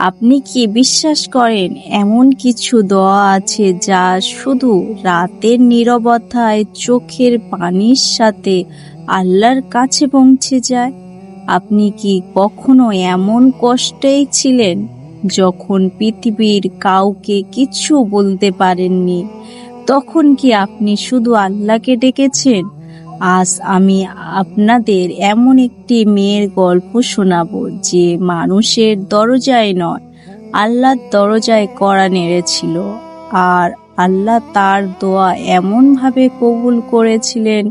আপনি কি বিশ্বাস করেন এমন কিছু দোয়া আছে যা শুধু রাতের নীরবতায় চোখের পানির সাথে আল্লাহর কাছে পৌঁছে যায়? আপনি কি কখনো এমন কষ্টেই ছিলেন যখন পৃথিবীর কাউকে কিছু বলতে পারেননি? তখন কি আপনি শুধু আল্লাহকে ডেকেছেন? আজ আমি আপনাদের এমন একটি মেয়ের গল্প শোনাবো যে মানুষের দরজায় নয়, আল্লাহর দরজায় কড়া নেড়েছিল, আর আল্লাহ তার দোয়া এমনভাবে কবুল করেছিলেন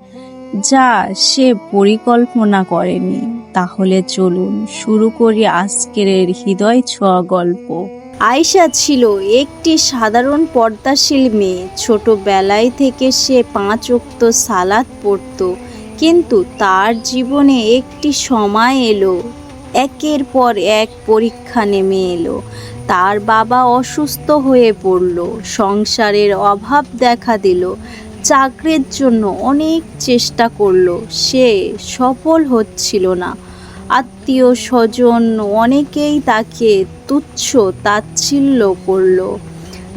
যা সে পরিকল্পনা করেনি। তাহলে চলুন শুরু করি আজকের হৃদয় ছোঁয়া গল্প। আয়েশা ছিল একটি সাধারণ পর্দাশীল মেয়ে। ছোটবেলায় থেকে সে 5 ওয়াক্ত সালাত পড়ত, কিন্তু তার জীবনে একটি সময় এলো, একের পর এক পরীক্ষা নেমে এলো। তার বাবা অসুস্থ হয়ে পড়ল, সংসারের অভাব দেখা দিল, চাকরির জন্য অনেক চেষ্টা করলো, সে সফল হচ্ছিল না। আত্মীয় স্বজন অনেকেই তাকে তুচ্ছ তাচ্ছিল্য করল।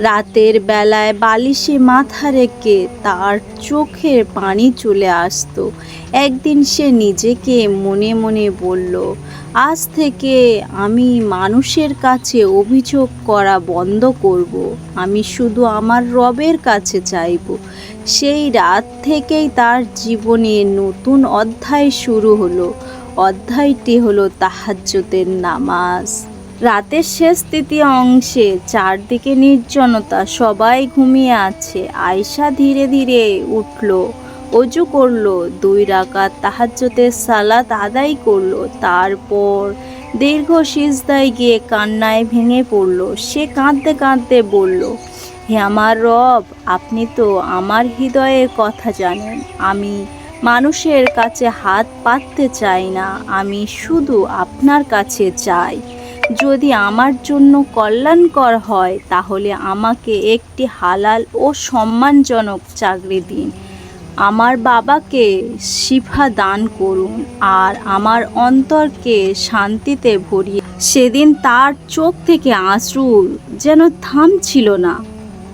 রাতের বেলায় বালিশে মাথা রেখে তার চোখের পানি চলে আসতো। একদিন সে নিজেকে মনে মনে বলল, আজ থেকে আমি মানুষের কাছে অভিযোগ করা বন্ধ করব। আমি শুধু আমার রবের কাছে চাইব। সেই রাত থেকেই তার জীবনে নতুন অধ্যায় শুরু হলো। অধ্যায়টি হলো তাহাজ্জুদের নামাজ। রাতের শেষ তৃতীয় অংশে চারদিকে নির্জনতা, সবাই ঘুমিয়ে আছে। আয়েশা ধীরে ধীরে উঠল, অজু করলো, 2 রাকাত তাহাজ্জুদের সালাত আদায় করলো। তারপর দীর্ঘ সিজদায় গিয়ে কান্নায় ভেঙে পড়ল। সে কাঁদতে কাঁদতে বলল, হে আমার রব, আপনি তো আমার হৃদয়ের কথা জানেন। আমি মানুষের কাছে হাত পাততে চাই না, আমি শুধু আপনার কাছে চাই। যদি আমার জন্য কল্যাণকর হয় তাহলে আমাকে একটি হালাল ও সম্মানজনক চাকরি দিন। আমার বাবাকে শিফা দান করুন আর আমার অন্তরকে শান্তিতে ভরিয়ে। সেদিন তার চোখ থেকে আঁচড় যেন থামছিল না,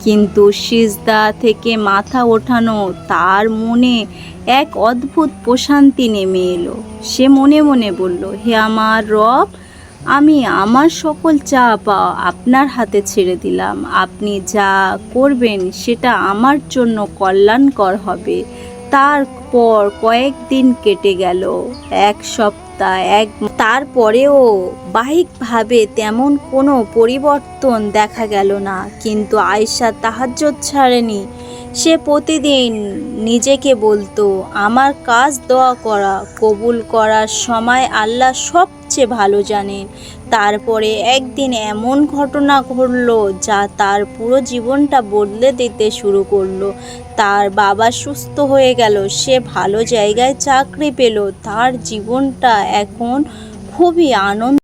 কিন্তু সিজদা থেকে মাথা ওঠানো তার মনে এক অদ্ভুত প্রশান্তি নেমে এলো। সে মনে মনে বলল, হে আমার রব, আমি আমার সকল চাওয়া পাওয়া আপনার হাতে ছেড়ে দিলাম। আপনি যা করবেন সেটা আমার জন্য কল্যাণকর হবে। তারপর কয়েকদিন কেটে গেল, 1 সপ্তাহ, তারপরেও বাহ্যিকভাবে তেমন কোনো পরিবর্তন দেখা গেল না। কিন্তু আয়েশা তাহাজ্জুদ ছাড়েনি। সে প্রতিদিন নিজেকে বলতো, আমার কাজ দোয়া করা কবুল করার সময় আল্লাহ সবচেয়ে ভালো জানেন। তারপরে একদিন এমন ঘটনা ঘটলো যা তার পুরো জীবনটা বদলে দিতে শুরু করলো। তার বাবা সুস্থ হয়ে গেল, সে ভালো জায়গায় চাকরি পেল, তার জীবনটা এখন খুবই আনন্দ।